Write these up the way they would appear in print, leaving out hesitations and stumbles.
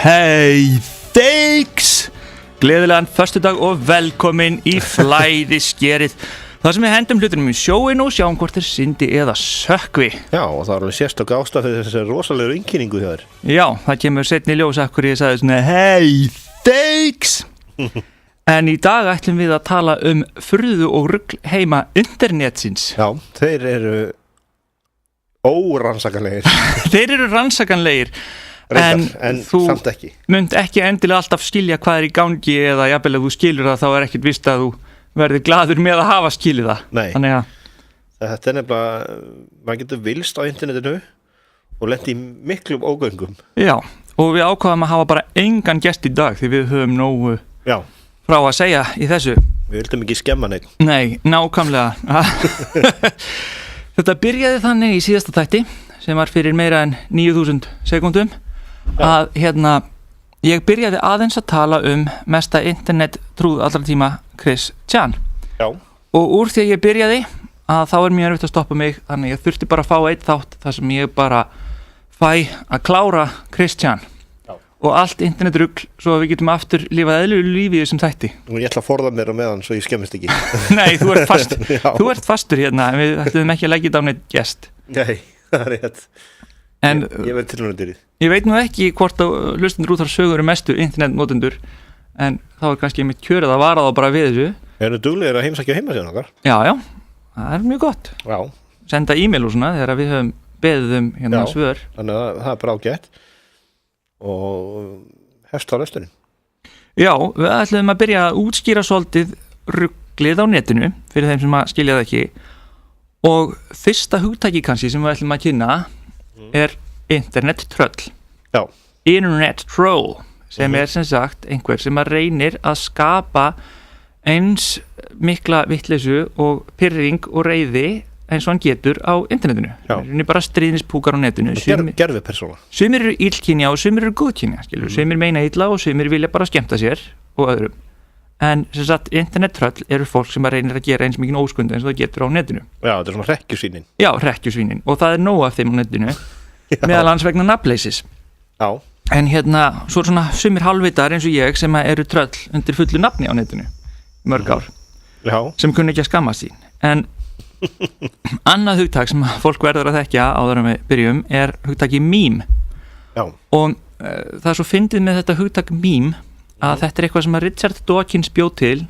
Hey thanks! Gleðilegan föstudag og velkomin í flæðiskerið. Það sem við hendum hlutunum í sjóin og sjáum hvort þeir syndi eða sökkvi. Já, og það er alveg sérstök ástæð fyrir þessari rosalegu innkynningu hjá þér. Já, það kemur seinni ljós af hverju ég sagði svona hey thanks! En í dag ætlum við að tala furðu og rugl heima internetsins. Já, þeir eru órannsakanlegir. Þeir eru rannsakanlegir. En þú samt ekki. Munt ekki endilega alltaf skilja hvað er í gangi eða jafnvel ef þú skilur það þá er ekkert vist að þú verður glaður með að hafa skilið það. Nei, þannig að þetta er nefnilega, maður getur vilst á internetinu og lent í miklum ógöngum. Já, og við ákvaðum að hafa bara engan gest í dag því við höfum nógu frá að segja í þessu. Við vildum ekki skemma neitt. Nei, nákvæmlega. Þetta byrjaði þannig í síðasta þætti sem var fyrir meira en 9000 sekúndum að ég byrjaði aðeins að tala mesta internettrúð allra tíma Chris Chan. Já. Og úr því að ég byrjaði að þá er mjög erfitt að stoppa mig, þannig ég þurfti bara að fá einn þátt þar sem ég bara fæ að klára Chris Chan. Já. Og allt internetrugl svo að við getum aftur lifað eðlilegu lífi í þessum þætti. Og ég ætla að forða mér á meðan svo ég skemmist ekki. Nei, þú ert fast. Þú ert fastur hérna, en við ætlum ekki að leggja þetta á neitt gest. Nei, það er rétt. En ég verð tilhörnudýrið. Ég veit nú ekki hvort að hlustendur út þar sögur mestu internetnotendur, en þá er kannski mitt kjörið að vara þá bara við þessu. Eru duglegir að heimsækja heimasíðan okkar? Já, það er mjög gott. Já. Senda e-mail og svona þegar við höfum beðið svör. Þannig að það er bara ágætt og hefst á lestunni. Já, við ætlum að byrja að útskýra svolítið ruglið á netinu fyrir þeim sem að skilja það ekki, og fyrsta hugtaki kannski sem við ætlum að kynna er internet tröll. Já. Internet troll, sem er sem sagt einhver sem að reynir að skapa eins mikla vitleysu og pirring og reiði eins og hann getur á internetinu. Það er bara stríðnispúkar á netinu. Gervipersóna. Sumir eru illkynja og sumir eru góðkynja, sumir meina illa og sumir vilja bara skemmta sér og öðrum. En sem sagt, internet tröll eru fólk sem að reynir að gera eins mikið óskund eins og það getur á netinu. Já, þetta er svona hrekkjusvínin. Já, hrekkjusvínin, og það er nóg af þeim á netinu. Meðal hans vegna nafnleysis. Já. En svo er svona sumir halvvitar eins og ég sem eru tröll undir fullu nafni á netinu mörg ár. Já. Sem kunni ekki að skammast sín. En annað hugtak sem fólk verður að þekkja áður en við byrjum er hugtaki meme. Já. Og það er svo fyndið með þetta hugtak meme að þetta er eitthvað sem að Richard Dawkins bjó til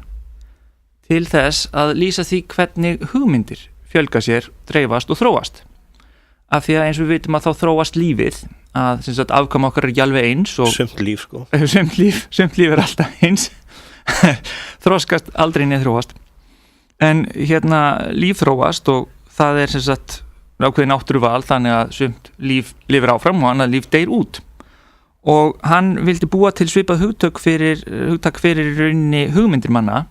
þess að lýsa því hvernig hugmyndir fjölga sér, dreifast og þróast. Af því að eins og við vitum að þá þróast lífið, að sem sagt afkvæmi okkar er ekki alveg eins og sumt líf sko. Sumt líf er alltaf eins. Þróskast aldrei neð þróast. En líf þróast og það er sem sagt ákveðin náttúruval, þannig að sumt líf lifir áfram og annað líf deyr út. Og hann vildi búa til svipað hugtak fyrir rauninni hugmyndir manna,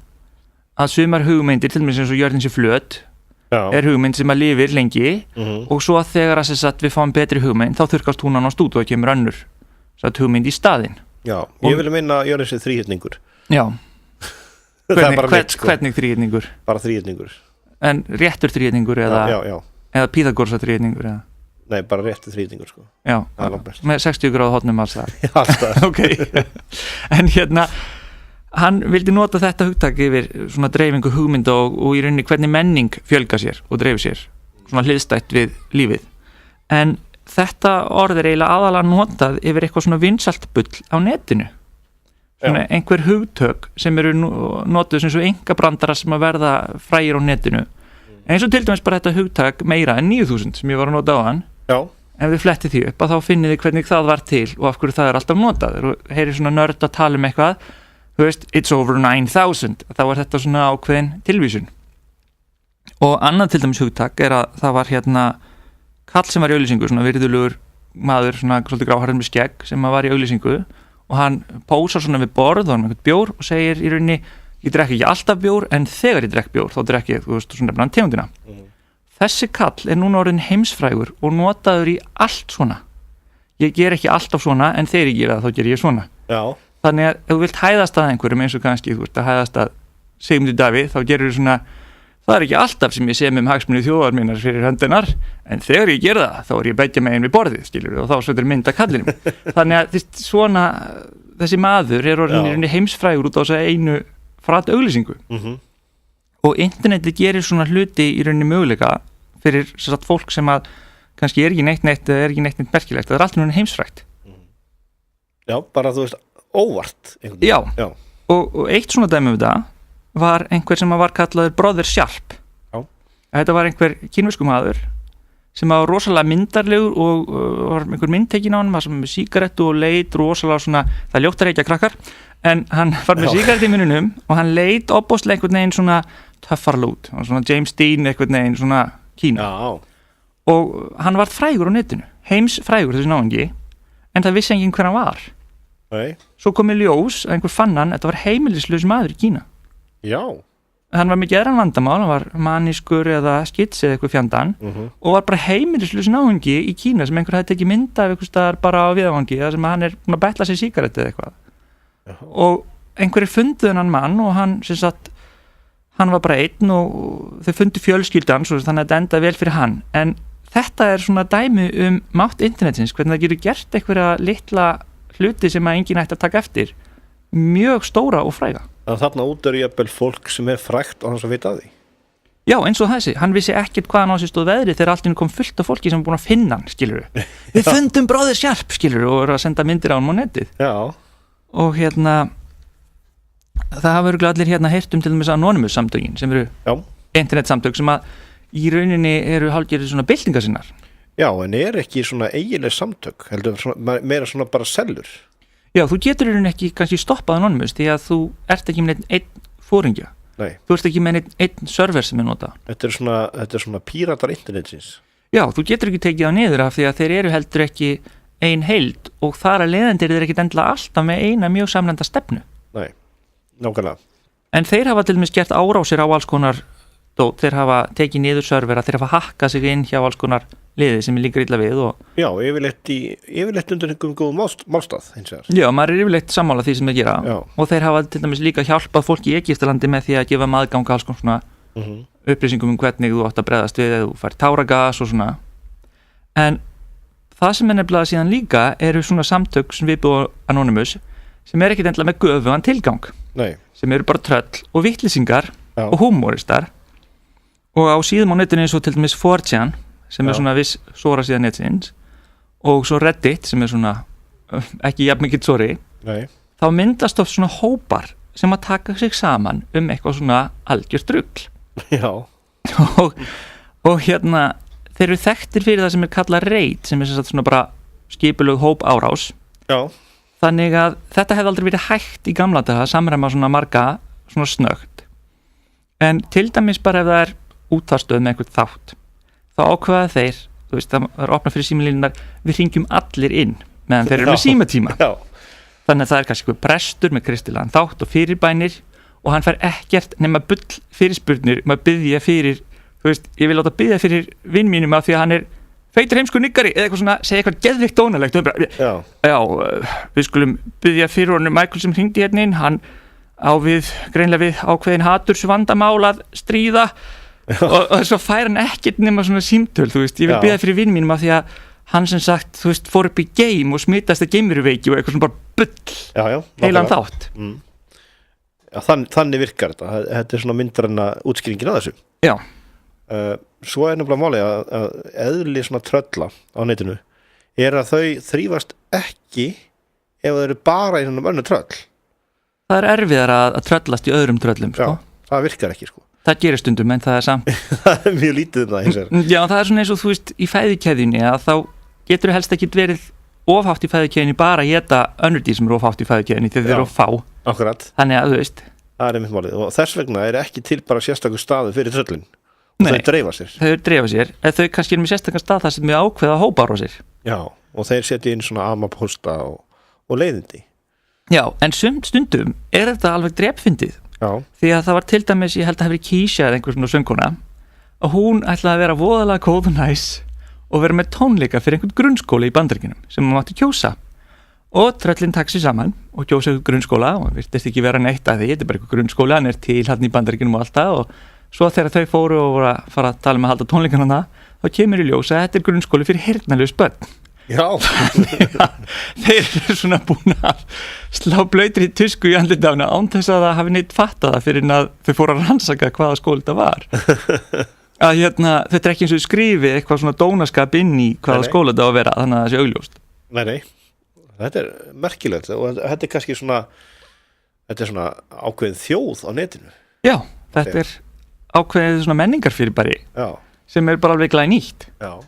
að sumar hugmyndir, til dæmis eins og jörðin sé flöt, er hugmynd sem að lifir lengi og svo að þegar að við fáum betri hugmynd þá þurrkast hún annars út og það kemur önnur hugmynd í staðinn. Já, ég vil meina að jörðin sé þríhyrningur. Já. Hvernig þríhyrningur? Bara þríhyrningur. En réttur þríhyrningur eða Pýþagórsa þríhyrningur eða? Nei, bara réttu þríhyrningur sko. Já, með 60 gráðu hornum alls það. Já, alltaf. Ok, en hann vildi nota þetta hugtak yfir svona dreifingu hugmynda og í rauninni hvernig menning fjölga sér og dreifir sér, svona hliðstætt við lífið. En þetta orð er eiginlega aðalega notað yfir eitthvað svona vinsælt bull á netinu. Svona einhver hugtök sem eru notuð sem svo einkabrandara sem að verða frægir á netinu. Eins og til dæmis bara þetta hugtak meira en 9000 sem ég var að nota á hann. Já. Ef þið flettið því upp að þá finnið þið hvernig það var til og af hverju það er alltaf notað. Og heyrir svona nörd að tala eitthvað, þú veist, it's over 9000, þá var þetta svona ákveðin tilvísun. Og annað til dæmis hugtak er að það var kall sem var í auglýsingu, svona virðulegur maður, svona svolítið gráhærður með skegg sem var í auglýsingu og hann pósar svona við borð og hann með eitthvað bjór og segir í rauninni, ég drekk ekki alltaf bjór en þegar ég drekk bjór þá drekk ég, þú veist, svona nefna tegundina. Þessi kall er núna orðin heimsfrægur og notaður í allt svona. Ég ger ekki alltaf svona en þegar ég gera það þá ger ég svona. Já. Þannig að ef þú vilt hæðast að einhverjum eins og kannski þú vilt að hæðast að Sigmundur Davíð þá gerir þú svona, Það ekki alltaf sem ég sem hagsmuni þjóðar mínar fyrir höndunar, en þegar ég ger það, þá ég beggja megin við borðið, skilur, og þá svetur mynd að kallinum. Þannig að svona, þessi maður orðin heimsfrægur út á þessa einu frat auglýsingu. Og internetið gerir svona hluti í rauninni möguleika fyrir sagt, fólk sem að kannski er ekki neitt merkilegt. Það allt núna heimsfrægt. Já, bara þú veist, óvart. Já. Og eitt svona dæmi við það var einhver sem var kallaður Brother Sharp. Já. Þetta var einhver kínverskur maður sem var rosalega myndarlegur og var einhver myndtekin á hann, var með sígarettu og leit rosalega svona, það ljótt að reykja krakkar, en hann var með sígarettu í mununum og hann leit opbóðslega einhvern veginn svona töffarlega út, svona James Dean einhvern veginn svona Kína. Já. Og hann var frægur á netinu, heimsfrægur þessi náungi, en það vissi enginn hver hann var. Nei. Svo kom í ljós að einhver fann hann, þetta var heimilislaus maður í Kína. Já. Hann var með geðran vandamál, hann var manískur eða skits eða eitthvað fjandan og var bara heimilislaus náungi í Kína sem einhver hafði tekið mynd af einhvers staðar bara á viðvangi þar sem hann búinn að betla sér sígarettu eða eitthvað. Já. Og einhverjir fundu þennan mann og hann sem sagt, hann var bara einn og þau fundu fjölskyldan svo þannig að þetta endaði vel fyrir hann. En þetta svona dæmi mátt internetsins, hvernig það getur gert einhverja litla hluti sem að enginn ætti að taka eftir, mjög stóra og fræga. Þannig að þarna út jafnvel fólk sem frægt og hans að vita að því. Já, eins og þessi, hann vissi ekkert hvaðan á sig stóð veðrið þegar allt kom fullt af fólki sem búin að finna hann, skilur við fundum Brother Sharp, skilur og að senda myndir á hann á netið. Já. Og það hafa örugglega allir heyrt til dæmis Anonymous samtökin sem internetsamtök sem að í rauninni eru hálfgerðir svona byltingar sinnar. Já, en ekki svona eiginlega samtök, heldur meira svona bara sellur. Já, þú getur í rauninni ekki kannski stoppað Anonymous því að þú ert ekki með einn fóringja. Nei. Þú ert ekki með einn server sem notað. Þetta er svona píratar internetsins. Já, þú getur ekki tekið það niður af því að þeir eru heldur ekki ein heild og þar að leiðandi eru þeir ekki endilega alltaf með eina mjög samlenda stefnu. Nei, nákvæmlega. En þeir hafa til dæmis gert árásir á alls konar dót, þeir hafa tekið niður servera, þeir hafa hakkað sig inn hjá alls konar liði sem líka illa við og... Já, yfirleitt undir einhverjum góðum málstað, hins vegar. Já, maður yfirleitt sammála því sem þeir gera. Já. Og þeir hafa til dæmis líka hjálpað fólki í Egyptalandi með því að gefa aðgang alls konar svona upplýsingum hvernig þú átt að bregðast við eða þú fær táragas og svona. En það sem nefnilega síðan líka eru svona samtök sem við búum Anonymous sem ekkert endilega með göfugan tilgang. Nei. Sem eru bara tröll og vitlýsingar Já. og húmoristar og á síðum á netinu eins og til dæmis 4chan sem Já. svona viss sóra síðan netsins og svo Reddit sem svona ekki jafn mikið sóri. Nei. Þá myndast oft svona hópar sem að taka sig saman eitthvað svona algjört rugl. Já. og þeir eru þekktir fyrir það sem kallað raid sem sem sagt svona bara skipulög hóp árás. Já. Þannig að þetta hefði aldrei verið hægt í gamla daga að samræma svona marga svona snöggt. En til dæmis bara ef það útvarpsstöð með einhvern þátt þá ákveða þeir, þú veist, það opna fyrir símalínunar, við hringjum allir inn meðan þeir eru með símatíma. Já. Þannig að það kannski einhver prestur með kristilegan þátt og fyrirbænir og hann fær ekkert nema bull fyrirspurnir að biðja fyrir, þú veist, ég vil láta biðja fyrir vinn mínum af því að hann feitur heimskur niggari eða eitthvað svona, segja eitthvað geðvikt dónalegt og já, við skulum biðja fyrir honum Michael sem hringdi hérna inn, hann greinlega við ákveðin hatursvandamál að stríða og svo fær hann ekkert nema svona símtöl, þú veist, ég vil biðja fyrir vinn mínum af því að hann sem sagt, þú veist, fór upp í game og smitast að geimveruveiki og eitthvað svona bara bull heilan þátt. Já, þannig virkar þetta svona myndræna útskýringin að þessu. Já. Svo nefnilega málið að eðli svona trölla á netinu að þau þrífast ekki ef þau eru bara í svona önnur tröll. Það erfiðar að tröllast í öðrum tröllum, sko. Já, það virkar ekki, sko. Það gerir stundum, en það samt. Það mjög lítið það, hins vegar. Já, það svona eins og þú veist, í fæðikeðjunni að þá getur helst ekki verið ofhátt í fæðikeðjunni bara að éta önnur dýr sem eru ofhátt í fæðikeðjunni þegar þeir eru of fá. Akkurat. Þannig að, þú veist. Það einmitt málið og þess vegna ekki til bara sérstakur staður fyrir tröllin. Og þau dreifa sér. Þau dreifa sér, eða þau kannski með sérstakur stað þar sem við ákveða hópar á sér. Já, og þeir setja inn svona amapósta og leiðindi. Já, en stundum þetta alveg drepfyndið. Já. Því að það var til dæmis, ég held að hafi verið Keisha eða einhver svona söngkona og hún ætlaði að vera voðalega góð og næs og vera með tónleika fyrir einhvern grunnskóla í Bandaríkjunum sem hún mátti kjósa og tröllin tók sig saman og kjósa einhvern grunnskóla og virtist ekki vera neitt að því, þetta bara einhver grunnskóla, hann til hann í Bandaríkjunum og allt það og svo þegar þau fóru og voru að fara að tala að halda tónleikana þá kemur í ljós að þetta er grunnskóli fyrir heyrnarlaus börn. Já. Þeir eru svona búin að slá blöytri tusku í andlitafna án þess að það hafi neitt fattað það fyrir að þau fóru að rannsaka hvaða skóli þetta var. Að þetta er ekki eins og skrifi eitthvað svona dónaskap inn í hvaða skóla þetta á að vera, þannig að það sé augljóst. Nei, þetta er merkilegt og þetta er kannski svona ákveðin þjóð á netinu. Já, þetta er ákveðið svona menningarfyrirbæri sem er bara alveg glænýtt. Já.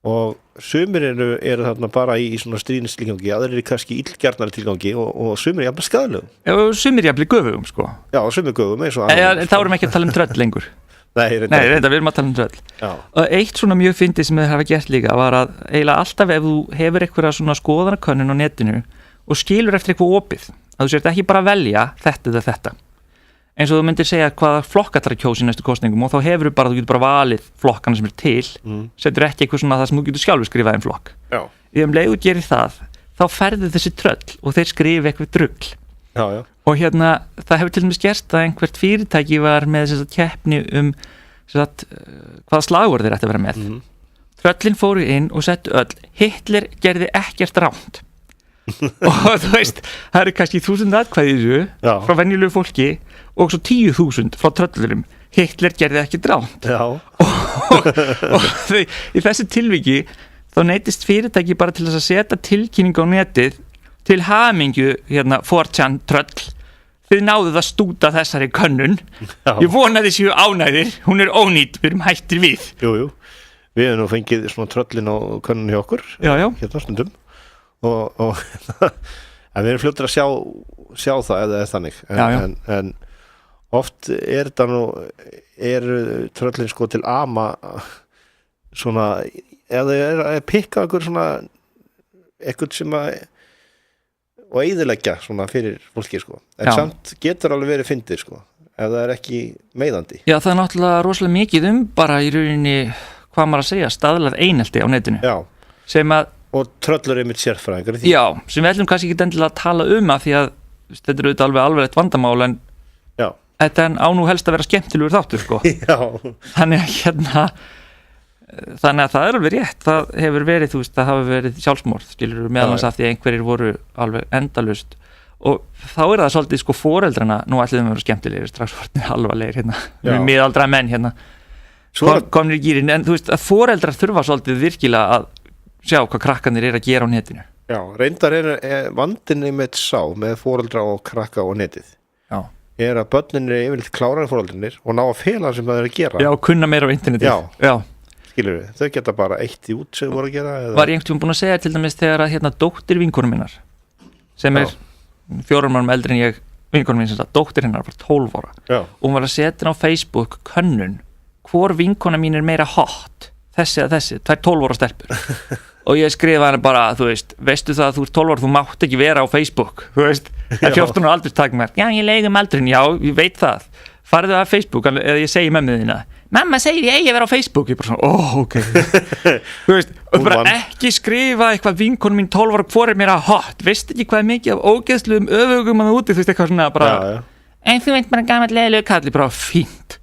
Og sumir eru þarna bara í svona stríðnistilgangi, aðrir eru kannski illgjarnari tilgangi og sumir jafnvel skaðlegum. Já, og sumir jafnvel göfugum, sko. Já, sumir göfugum eins og þá erum við ekki að tala um tröll lengur. Nei, reynda, við erum að tala um tröll. Já. Og eitt svona mjög fyndið sem þeir hafa gert líka var að eiginlega alltaf ef þú hefur eitthvað svona skoðanakönnun á netinu og skilur eftir eitthvað opið, að þú sért ekki bara að velja þetta eða þetta. Eins og þú myndir segja hvaða flokka þarf að kjósa í næstu kosningum og þá þú getur bara valið flokkana sem til, setur ekki eitthvað svona það sem þú getur sjálfur skrifað flokk. Já. Ef leið þú gerir það, þá ferðu þessi tröll og þeir skrifa eitthvað drugl. Já. Og það hefur til dæmis gerst að einhvert fyrirtæki var með þess að keppni hvaða slagorð þeir ætti að vera með. Tröllin fóru inn og settu öll, Hitler gerði ekkert ránt. Og þú veist, það eru kannski 1000 atkvæði þessu frá venjulegu fólki og svo 10.000 frá tröllurum. Hitler gerði ekki dránt. og í þessu tilviki þá neytist fyrirtæki bara til þess að setja tilkynningu á netið til hamingju 4chan tröll, þið náðuð að stúta þessari könnun. Ég vona þið séu ánægðir, hún er ónýt, við erum hættir við. Jú, við erum nú fengið svona tröllin á könnun hjá okkur hérna stundum og en við erum fljóttir að sjá það eða þannig en oft þetta nú tröllin sko til ama svona eða að pikka okkur svona eitthvað sem að og eyðileggja svona fyrir fólki sko en samt getur alveg verið fyndið sko ef það er ekki meiðandi. Já, það er náttúrulega rosalega mikið bara í rauninni hvað maður að segja, staðlað einelti á netinu. Já. Sem að og tröllur er mitt sérfræðingar í því. Já, sem við ætlum kannski ekki endilega að tala af því að þetta er auðvitað alveg vandamál en þetta á nú helst að vera skemmtilegur þáttur sko. Já. Þannig að það er alveg rétt, það hefur verið það hafi verið sjálfsmorð, skilur meðalans af því að einhverjir voru alveg endalaust og þá það svolítið sko foreldrana, nú ætlum við að vera skemmtilegir strax vortnir alvarlegir miðaldra menn komnir í gýrin, en þú veist að foreldrar þurfa svolítið virkilega að sjá hvað krakkanir að gera á netinu. Já, reyndar vandinni með foreldra og krakka og netið. Já. Að börnin yfirleitt klárar en foreldrarnir og ná að fela sem það að gera. Já, kunna meira á interneti. Já. Skilur við, þau geta bara eitt í út sem voru að gera. Var ég einhvern tímann búin að segja til dæmis þegar að dóttir vinkonum minnar sem 4 árum eldri en ég, vinkonum minn dóttir hennar var 12 ára. Já. Og hún var að setja á Facebook könnun hvor vinkona mín meira hot, þessi eða þessi, 12 ára stelpur. Og ég skrifa hana bara, þú veist, veistu það að þú 12 ára, þú mátt ekki vera á Facebook, þú veist, það 14 ára aldrei takk mér, já, ég leigum aldrin, já, ég veit það, farðu að Facebook, eða ég segi mömmu þína, mamma segir ég eigi að vera á Facebook, ég bara svona, ok, þú veist, og bara ekki skrifa eitthvað vinkonum mín 12 ára, hvor mér að hot, veist ekki hvað mikið af ógeðsluðum öfugum að úti, þú veist, eitthvað svona, bara, en þú veit bara gamall leiðilegu kalli, bara fínt,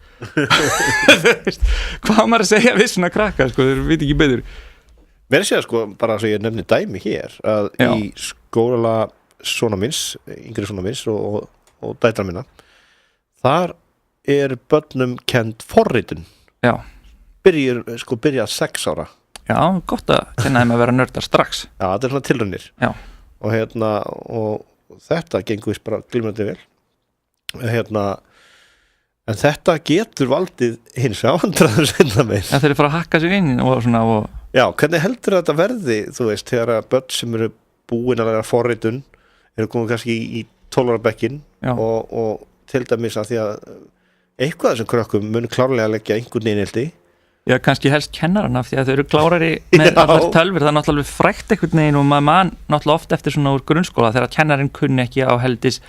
hvað maður að segja við svona krakka, sko, þeir veit ekki betur. Mér segja sko, bara svo ég nefni dæmi hér að í skóla sona minns, yngri sona minns og dætra minna þar börnum kend forritun. Já. Byrja 6 ára. Já, gott að kenna þeim að vera nördar strax. Já, þetta svona tilraunir. Já. Og þetta gengur vist bara glímandi vel. En þetta getur valdið hins áhandraður seinna meir. Það þeir fara að hakka sig inn og svona og Já, hvernig heldur þetta verði, þú veist, þegar að börn sem eru búin að læra forritun komið kannski í 12 ára bekkin og til dæmis að því að eitthvað þessum krökkum mun klárlega að leggja einhvern einhelti. Já, kannski helst kennarana því að þau eru klárari með allar tölfur, það er náttúrulega frækt einhvern veginn og maður man náttúrulega oft eftir svona úr grunnskóla þegar kennarinn kunni ekki á heldis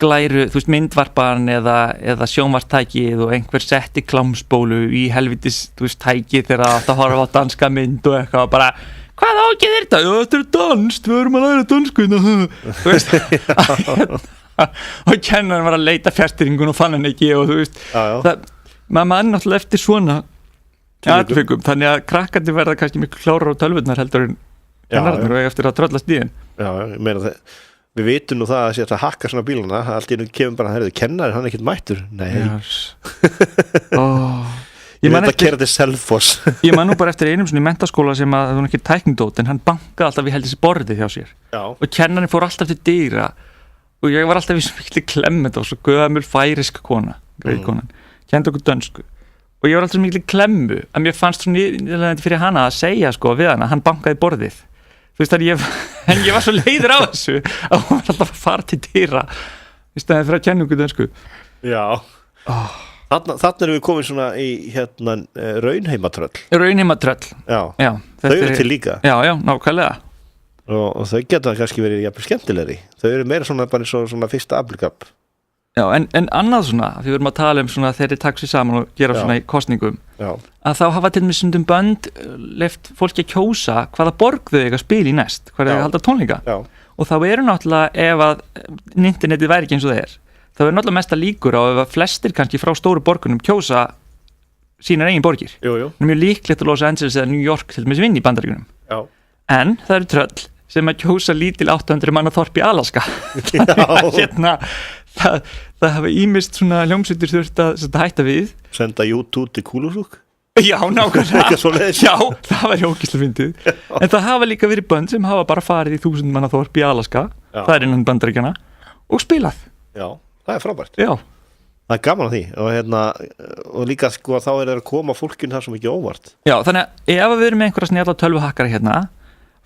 glæru, þú veist, myndvarpan eða sjónvartækið og einhver setti klámsbólu í helvitis, þú veist, tækið þegar það átt að horfa á danska mynd og eitthvað bara, hvað ágið er þetta? Já, þetta er danst, við erum að læra dansku þú veist og kennarinn var að leita fjarstýringun og fann hann ekki og þú veist, maður mann náttúrulega eftir svona atvikum, þannig að krakkandi verða kannski miklu klárar á tölvurnar heldur en kennararnir og eftir að tröllast í þeim. Já, ég meina það, við vitum nú það að sé að hakka svona bíluna, allt í nú kemur bara, heyrðu, kennari, hann er ekkert mættur. Nei. Ég veit að kera til Selfoss. Ég man nú bara eftir einum svona í menntaskóla sem að það var ekki tæknindót, en hann bankaði alltaf í heldur sér borðið hjá sér. Já. Og kennarinn fór alltaf til dyra og ég var alltaf í svona miklu klemmu, og svo gömul færisk kona, greiðkonan, kendi okkur dönsku. Og ég var alltaf svo miklu klemmu að mér fannst svo nýðilegandi fyrir hana að segja sko við hana, hann bankaði borðið. Þú veist þannig en ég var svo leiður á þessu að hún var alltaf að fara til dyra í staðið fyrir að kenna okkur dönsku. Já. Þarna erum við komin svona í raunheimatröll. Raunheimatröll. Já. Þau eru til líka. Já, nákvæmlega. Og þau geta kannski verið jafnvel skemmtilegri. Þau eru meira svona bara eins og svona fyrsta aflikap. Já, en annað svona, við erum að tala svona þegar þeir taka sig saman og gera svona í kosningum, að þá hafa til dæmis stundum bönd leyft fólki að kjósa hvaða borg þau eiga að spila í næst, hvað þau halda tónleika. Og þá eru náttúrulega, ef að internetið væri ekki eins og það þá er náttúrulega mesta líkur á ef að flestir kannski frá stóru borgunum kjósa sínar eigin borgir. Jú. Það er mjög líklegt að Los Angeles eða New York til dæmis vinni í Bandaríkjunum. En það eru tröll sem að kjósa lítil 800 manna þorp í Alaska. Það hafa ýmist svona hljómsveitir þurft að hætta við. Senda YouTube til Kúlusúk? Já, nákvæmlega. Já, það var ógeðslega fyndið. En það hafa líka verið bönd sem hafa bara farið í 1000 manna þorp í Alaska, það er innan Bandaríkjanna, og spilað. Já, það er frábært. Já. Það er gaman að því og líka sko þá er það að koma fólkinn það svo mikið óvart. Já, þannig að ef við erum með einhverja snjalla tölvuhakkara hérna,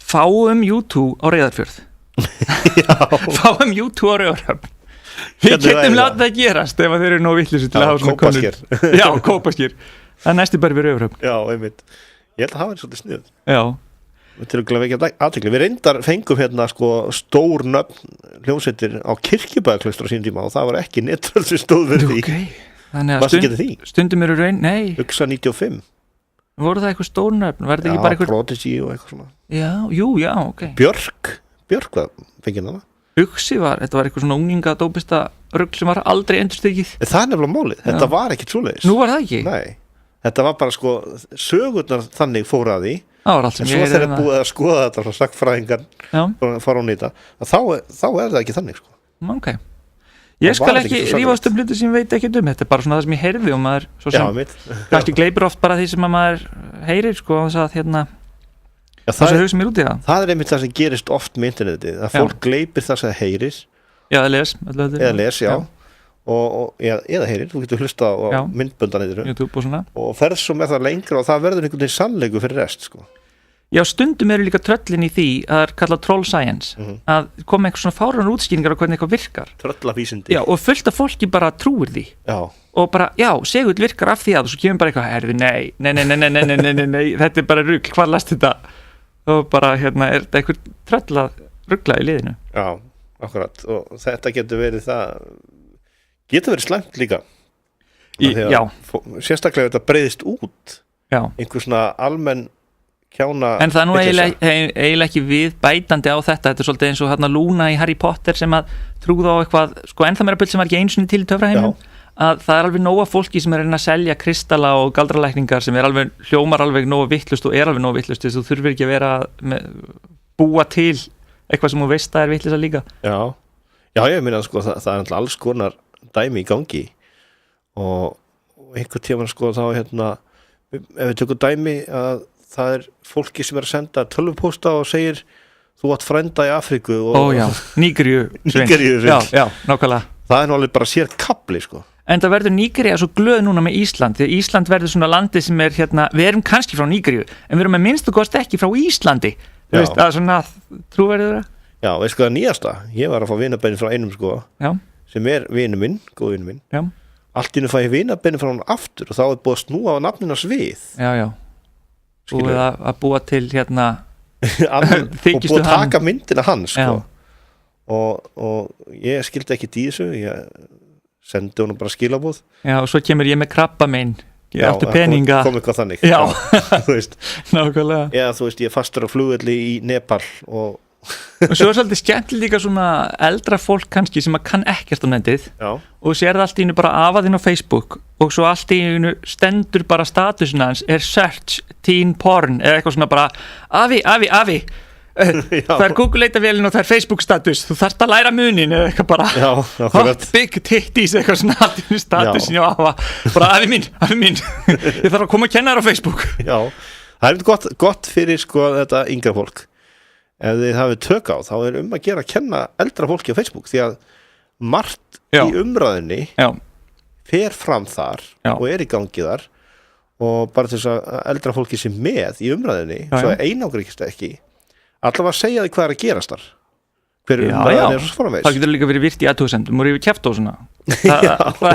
fáum YouTube á Reyðarfjörð. Fáum YouTube á Reyðarfjörð. Við getum látið það gerast ef þeir eru nóg vitlausir til að hafa svona Kópasker. Já, Kópasker. Það er næstu bara við Reyðarfjörð. Já, einmitt. Ég held að það var svolítið sniðugt. Já. Við til að vekja athygli. Við reyndar fengum hérna sko stór nöfn hljómsveitir á Kirkjubæðarklaustur á sín tíma og það var ekki nettröll sem stóð fyrir því. Okay. Þannig að stundum eru raun, nei. Uxa 95. Voru það eitthvað stór nöfn? Var þetta ekki bara eitthvað? Já, Prodigy og eitthvað svona. Já, ok. Björk hvað fengið það? Uxi þetta var eitthvað svona unglinga dópista rugl sem var aldrei endurstekið. Það er nefnilega málið. Þetta var ekki svoleiðis. Nú var það ekki? Nei. Þetta var bara sko sögurnar þannig fór að því. Það var allt sem ég heyrði. En svo þegar búið að skoða þetta frá sagnfræðingar fara hún í þetta, þá er það ekki þannig sko. Ok. Ég skal ekki rífast hluti sem ég veit ekki þetta er bara svona það sem ég heyrði og maður svo sem kannski gleipir oft bara því sem maður heyrir sko þess að það er hugsa mér út í það. Það er einmitt það sem gerist oft með internetið, að fólk gleipir það sem það heyrir. Já, eða les, já. Eða heyrir, þú getur hlusta á myndböndanir YouTube og svona. Og ferð svo með það lengra og það verður einhvern veginn sannleiku fyrir rest, sko. Já, stundum eru líka tröllin í því að það er kallað troll science, að koma einhver svona fárunar útskýringar á hvernig eitthvað virkar. Tröllavísindi. Já, og fullt af fólki bara trúir því. Já. Og bara, segull virkar af því að, og svo kemur bara eitthvað, nei, þetta er bara rugl, hvað last þetta? Og bara, er þetta einhver tröllað ruggla í liðinu? Já, akkurat, og þetta getur verið slæmt líka. Já. Sérstaklega þetta breiðist út. Já. Einhver svona almenn kjána. En það er nú eiginlega ekki við bætandi á þetta er svolítið eins og Luna í Harry Potter sem að trúða á eitthvað, sko ennþá meira bull sem var ekki einu sinni til í töfraheimum, að það er alveg nóga fólki sem er að reyna að selja kristalla og galdralækningar sem er alveg, hljómar alveg nógu vittlust og er alveg nógu vittlust, þú þurfir ekki að vera búa til eitthvað sem þú veist að er vittlust að líka. Já, ég meina sko það er alltaf alls konar dæmi í gangi og einhver tíma sko þá ef við tökum dæmi að það er fólki sem er að senda tölvupósta og segir þú átt frænda í Afríku Nígeríu já, nákvæmlega. Það er nú alveg bara sér kapli sko. En það verður Nígería svo glöð núna með Ísland því Ísland verður svona landi sem er við erum kannski frá Nígeríu en við erum með minnstu kost ekki frá Íslandi þú veist, að svona trúverður það. Já, veist hvað nýjasta ég var að fá vinabeini frá einum sko sem er vinu minn, góð vinu minn allt innu fæ ég vinabeini frá hann aftur og þá er búið að snúa á nafnina Svið. Já búið að búa til og búið að taka myndina hans sko. og ég skildi ekki dísu ég sendi honum bara skilabóð og svo kemur ég með krabba minn ég átti peninga kom eitthvað þannig nákvæmlega þú veist, ég er fastur á flugvelli í Nepal og og svo svolítið skemmtilega líka svona eldra fólk kannski sem að kann ekkert á netið og sér það allt í einu bara af að þinn á Facebook og svo allt í einu stendur bara statusin hans search teen porn eða eitthvað svona bara afi það Google leitavélin og það Facebook status þú þarft að læra munin eða eitthvað bara big titties eitthvað svona allt í einu statusin og bara afi mín ég þarf að koma að kenna þér á Facebook. Já, það gott fyrir sko þetta yngra fólk ef þið hafið tök á þá að gera að kenna eldra fólki á Facebook því að margt í umræðinni fer fram þar og í gangi þar og bara til þess að eldra fólki sé með í umræðinni svo einangríkist ekki allavega að segja því hvað að gerast þar hver umræðin svo framvegis það getur líka verið virt í athugasendum og rífið kjeft og svona það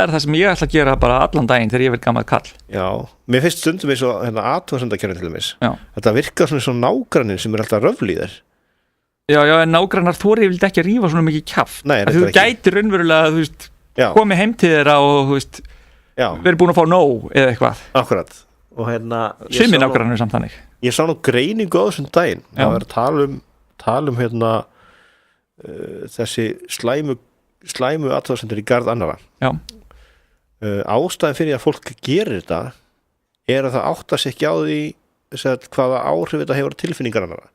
er það sem ég ætla að gera bara allan daginn þegar ég verð gamall kall. Já, mér finnst stundum eins og athugasendakerfin til dæmis þetta virkar svona eins og nágrannin sem alltaf röfl í þér. Já, en nágrannar þorið vildi ekki að rífa svona mikið kjaft þú gætir raunverulega komið heim til þeirra og verið búin að fá nóg eða eitthvað. Akkurat og sumir nágrannar samt þannig. Ég sá nú greiningu á þessum daginn það var að tala um þessi slæmu athugasemdir í garð annara. Ástæðan fyrir að fólk gerir þetta að það áttar sig ekki á því hvaða áhrif þetta hefur tilfinningar annara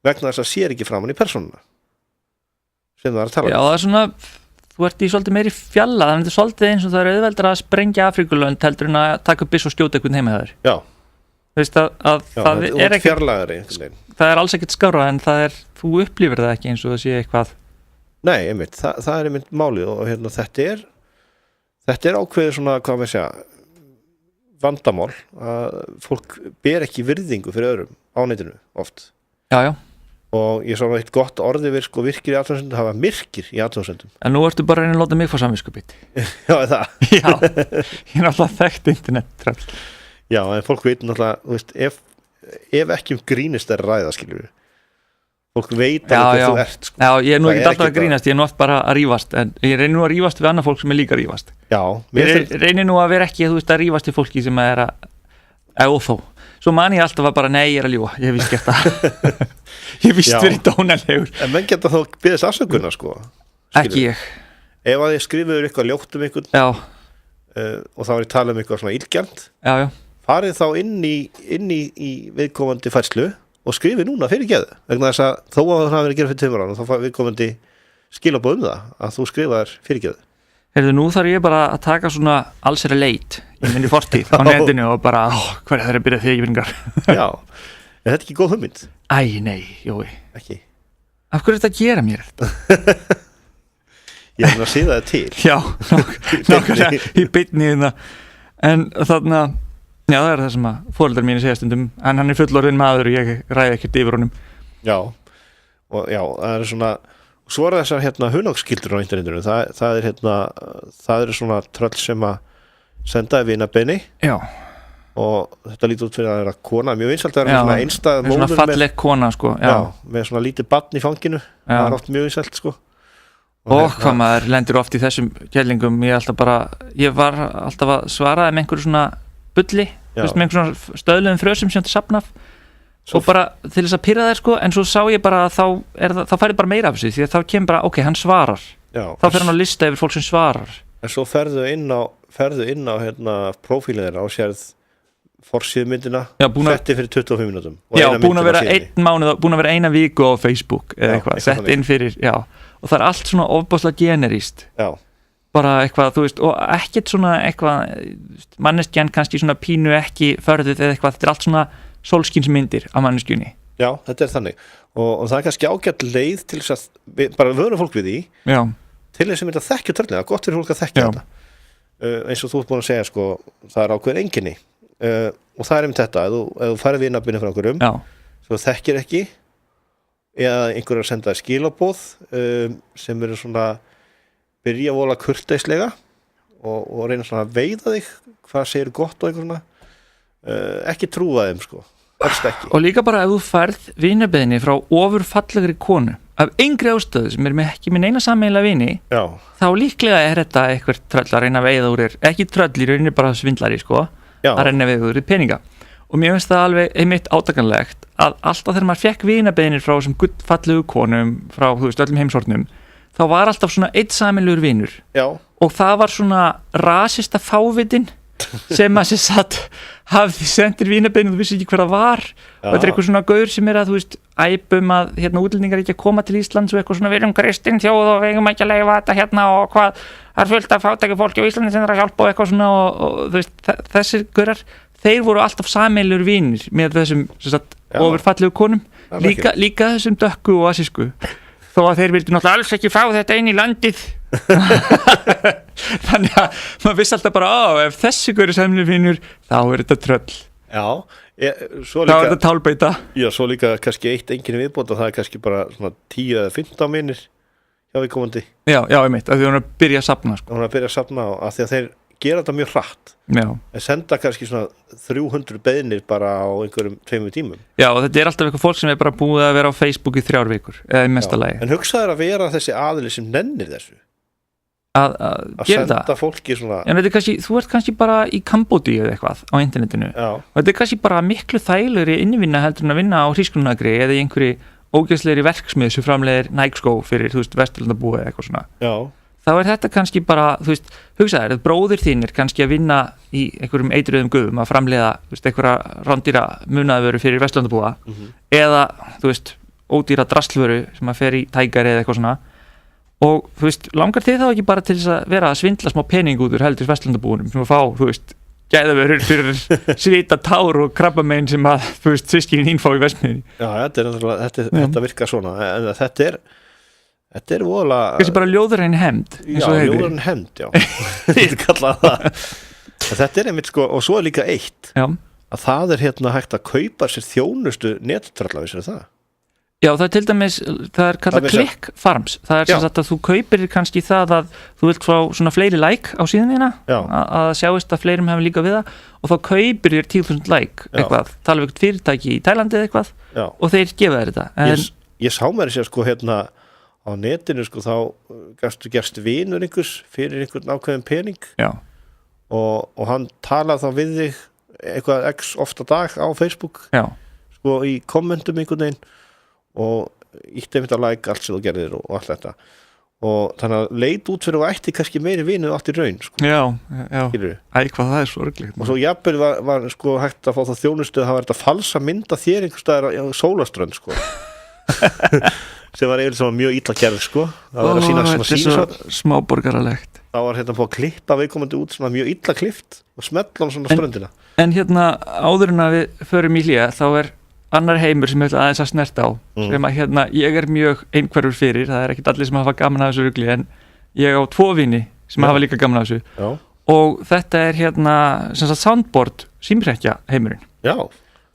vegna þess að sér ekki framan í persónuna sem það er að tala um. Já, það er svona þú ert í svolítið meiri fjalla þannig að þetta er svolítið eins og það er auðveldra að sprengja Afríkulönd heldur en að taka upp byss og skjóta einhvern heima þær. Já. Veist það er ekki fjarlægari það er alls ekkert skárra en þú upplifir það ekki eins og það sé eitthvað. Nei, einmitt, það er einmitt málið og þetta er ákveðið svona, hvað maður segja vandamál að fólk ber ekki virðingu fyrir öðrum á netinu oft. Já. Og ég sá eitt gott orðið virkir í athugasendum, það var myrkir í athugasendum. En nú ertu bara að reyna að láta mig fá samviskubit. Já, það. Já, ég er alltaf þekkt internet. Já, en fólk veit náttúrulega, ef ekki grínist er ræða, skilur við. Fólk veit að þú ert, sko. Já, ég er nú ekki alltaf að grínast, ég er nú oft bara að rífast, en ég reynir nú að rífast við annað fólk sem er líka að rífast. Já. Ég reynir nú að vera ekki, að rífast við fólki sem er óþó. Svo man ég alltaf að bara, nei, ég er að ljúga, ég hef vist gert það. Ég vist verið dónalegur. En menn geta þá beðist afsökunar, sko. Ekki ég. Ef að ég skrifuður eitthvað ljótt einhvern. Já. Og þá var ég talað eitthvað svona illgjarnt. Já. Farið þá inn í viðkomandi færslu og skrifið núna fyrirgeðu. Vegna þess að þó að það hafi verið gerð fyrir 2 ára og þá fær viðkomandi skilaboð það að þú skrifaðir fyrirgeðu. Heyrðu, nú þarf ég bara að taka svona allsera leit í minni fortíð á netinu og bara, hvað er það að byrja því yfiringar? Já, er þetta ekki góð hugmynd? Æ, nei, jói. Ekki? Af hverju er þetta að gera mér þetta? Ég er að segja það til. Já, nákvæmlega, í beinni hérna. En þarna, já, það er það sem að foreldrar mínu segja stundum, en hann er fullorðinn maður og ég ræði ekkert yfir honum. Já, og já, það er svona... Svo er þessar hunangsskyldur á internetinu, það er svona tröll sem að senda vinabeini. Já. Og þetta lítur út fyrir að vera kona, mjög vinsælt að vera svona einstæð móður með svona falleg kona, sko. Já, með svona lítið barn í fanginu, það er oft mjög vinsælt, sko. Og hvað maður lendir oft í þessum kjellingum, ég var alltaf að svara með einhverju svona bulli, með einhverjum svona stöðluðum frösum sem þetta safna af. Og bara til þess að pyrra þær, sko, en svo sá ég bara að þá færði bara meira af þessu því að þá kemur bara, ok, hann svarar. Já, þá fer hann að lista yfir fólk sem svarar. En svo ferðu inn á prófílinn þeirra og sérð forsíðumyndina setti fyrir 25 mínútum. Já, búin að vera 1 mánuð, búin að vera 1 viku á Facebook eða eitthvað, sett inn fyrir, já. Og það er allt svona ofbáslega generíst. Já. Bara eitthvað, þú veist, og ekkert svona eitthvað, manneskjan kannski svona pínu ekki förðuð eða eitthvað, þetta er allt svona sólskinsmyndir á manneskjunni. Já, þetta er þannig og það er kannski ágætt leið til þess að bara vörum fólk við því til þess að mynda að þekkja tröllina, gott fyrir fólk að þekkja þetta eins og þú ert búin að segja, sko, það er ákveðin einkenni og það er þetta, ef þú færið vinabinni frá einhverjum þú þekkir ekki eða einhver að senda skilaboð sem eru svona byrja að vola kurteislega og reyna svona að veiða þig hvað segir gott og einhver svona ekki trúa þeim, sko. Og líka bara ef þú færð vinabeðni frá ofurfallegri konu af engri ástæðu sem er ekki með neina sameiginlega vini þá líklega er þetta eitthvað tröll að reyna að veiða úr þér, ekki tröll í rauninni bara svindlari, sko, að reyna að veiða úr þér peninga og mér finnst það alveg einmitt átakanlegt að alltaf þegar maður fekk vinabeiðinir frá þessum gullfallegu konum frá, þú veist, öllum heimshornum, þá var alltaf svona einn sameiginlegur vinur. Já. Og það var svona rasista fávitin sem að sér satt hafði sendir vinabeiðin og þú vissi ekki hver það var. Og þetta eitthvað svona gaur sem að, þú veist, æpum að útlendingar ekki að koma til Íslands og eitthvað svona við erum kristin þjóð og við eigum ekki að leyfa þetta og hvað, það fullt af fátæku fólki á Íslandi sem er að hjálpa og eitthvað svona og þú veist, þessir gaurar, þeir voru alltaf sameiginlegur vinir með þessum ofurfallegu konum, líka þessum dökku og asísku, þó að þeir vildi náttúrulega alls ekki fá þetta inn í landið. Þannig að maður vissi alltaf bara ef þessi gaur sameiginlegur vinur, þá þetta tröll. Já, svo líka, þá þetta tálbeita. Já, svo líka kannski eitt enginn viðbót og það kannski bara svona 10 eða 15 vinir hjá viðkomandi. Já, einmitt, að því hún að byrja að safna sko. Hún að byrja að safna og að því að þeir gera þetta mjög hratt. Já. En senda kannski svona 300 beiðnir bara á einhverjum 2 tímum. Já, og þetta alltaf eitthvað fólk sem bara búið að vera á Facebook í 3 vikur eða í mesta lagi. En hugsaður að vera þessi aðili sem nennir þessu að senda það. Fólki svona. En kannski, þú ert kannski bara í Kambódíu eða eitthvað á internetinu. Já. Og þetta kannski bara miklu þægilegri innvinna heldur en að vinna á hrísgrjónagri eða í einhverju ógeðslegri verksmið sem framleiðir Nike-skó fyrir, þú veist, Vesturlandabúi eða eitthvað svona. Já. Þá þetta kannski bara, þú veist, hugsaður að bróðir þín kannski að vinna í einhverjum eitruðum guðum að framleiða, þú veist, einhverja rándýra munaðvöru fyrir Vesturlandabúa eða, þú veist, ódýra drasslvöru sem að fer í tækari eða eitthvað svona og, þú veist, langar þið þá ekki bara til þess að vera að svindla smá pening út úr heldur Vesturlandabúunum sem að fá, þú veist, gæðavörur fyrir svita tár og krabbamein sem að, þú veist, systkinin þín fá í Vestmiðjunni. Já, þetta virkar svona, en þetta er voðalega kannski bara ljóðurinn hefnd já, ljóðurinn hefnd, já þetta kallað það þetta einmitt sko, og svo líka eitt já. Að það hægt að kaupa sér þjónustu nettralla, vissir það? Já, það til dæmis, það kallað click farms, það sem sagt að þú kaupir kannski það að þú vilt fá svona fleiri like á síðunina, að sjáist að fleirum hefur líka við það og þá kaupir þér 10.000 like eitthvað, tala við eitthvað fyrirtæki í Tælandi eða eitthvað og þeir gefa þér þetta en ég sá mér sér sko á netinu sko þá gastu gerst vinur einhvers fyrir einhvern ákveðin pening og hann talaði þá við þig eitthvað x ofta dag á Facebook sko í kommentum einhvern veginn og ítti einmitt að like allt sem þú gerðir og allt þetta og þannig að leit út fyrir og ætti kannski meiri vinur átt í raun sko. Já, hvað það sorglegt og svo jafnvel var sko hægt að fá það þjónustu að það var þetta falsa mynda þér einhvers staðar á Sólaströnd sko sem var eiginlega mjög illa gerð sko það var að sína svona svo smáborgaralegt þá var búið að klippa viðkomandi út svona mjög illa klippt og smetla hann svona ströndina en áður en að við förum í hlýja þá annar heimur sem ég ætla aðeins að snerta á sem að ég mjög einhverfur fyrir það ekkert allir sem hafa gaman af þessu rugli en ég á 2 vini sem hafa líka gaman af þessu og þetta sem sagt soundboard símhrekkja heimurinn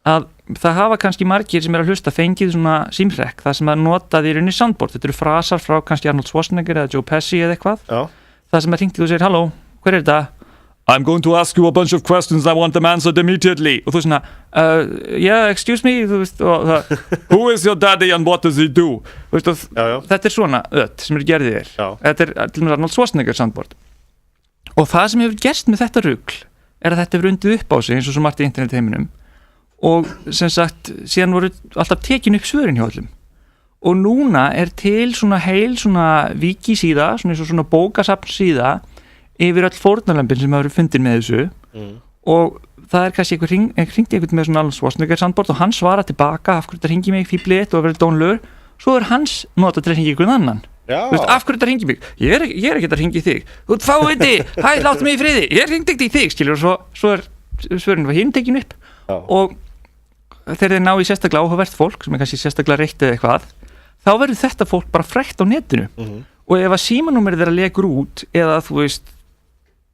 að það hafa kannski margir sem að hlusta fengið svona símhrekk það sem að notaði í rauninni soundboard þetta eru frasar frá kannski Arnold Schwarzenegger eða Joe Pesci eða eitthvað það sem að hringti og segir halló, hver þetta? I'm going to ask you a bunch of questions I want them answered immediately og þú svona, yeah, excuse me þú veist, who is your daddy and what does he do þú veist, þetta svona sem eru gerðið þér þetta til og með Arnold Schwarzenegger soundboard og það sem hefur gerst með þetta rugl að þetta hefur undið upp á sig eins og svo margt í internetheiminum og sem sagt, síðan voru alltaf tekin upp svörin hjá öllum og núna til svona heil svona viki síða, svona eins og svona bókasafn síða yfir öll fórnarlömbin sem hafa verið fundin með þessu og það kannski hringdi einhvern með svona Arnold Schwarzenegger soundboard og hann svara tilbaka af hverju þetta hringi mig fíblið og verið dónlegur svo hans notað til að hringi einhvern annan veist, af hverju þetta hringi mig ég er ekki að hringi þig þú ert fáiði, hæ, láttu mig í friði ég hringdi ekki í þig, skilur og svo svörin var hinn tekin upp og þegar þeir ná í sérstaklega áhugavert fólk sem kannski sérstaklega reitt eða eitthvað þá verður þetta fólk bara frækt á netinu og ef að símanúmerið þeirra legur út eða þú veist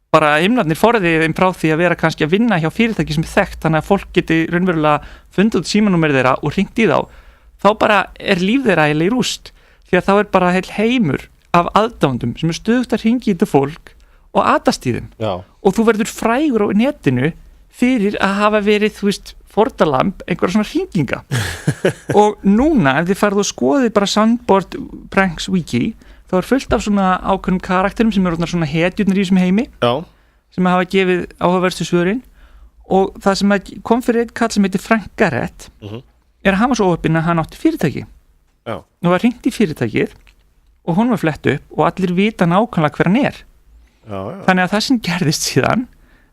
bara himnarnir forðið þeim frá því að vera kannski að vinna hjá fyrirtæki sem þekkt þannig að fólk geti raunverulega fundið út símanúmerið þeirra og hringt í þá bara líf þeirra eiginlega í rúst því að þá bara heil heimur af aðdándum sem stöðugt að hringi í þetta fólk og atast í þeim og þú verður frægur á netinu fyrir að hafa verið, þú veist, fórnarlamb einhverja svona hringinga og núna ef þið farið og skoðið bara Soundboard Pranks Wiki þá fullt af svona ákveðnum karakterum sem eru svona hetjurnar í þessum heimi sem hafa gefið áhugaverðstu svörin og það sem kom fyrir einn kall sem heitir Frank Garrett er að hann var svo óheppinn að hann átti fyrirtæki og var hringt í fyrirtækið og hún var flett upp og allir vita nákvæmlega hver hann er þannig að það sem gerðist síðan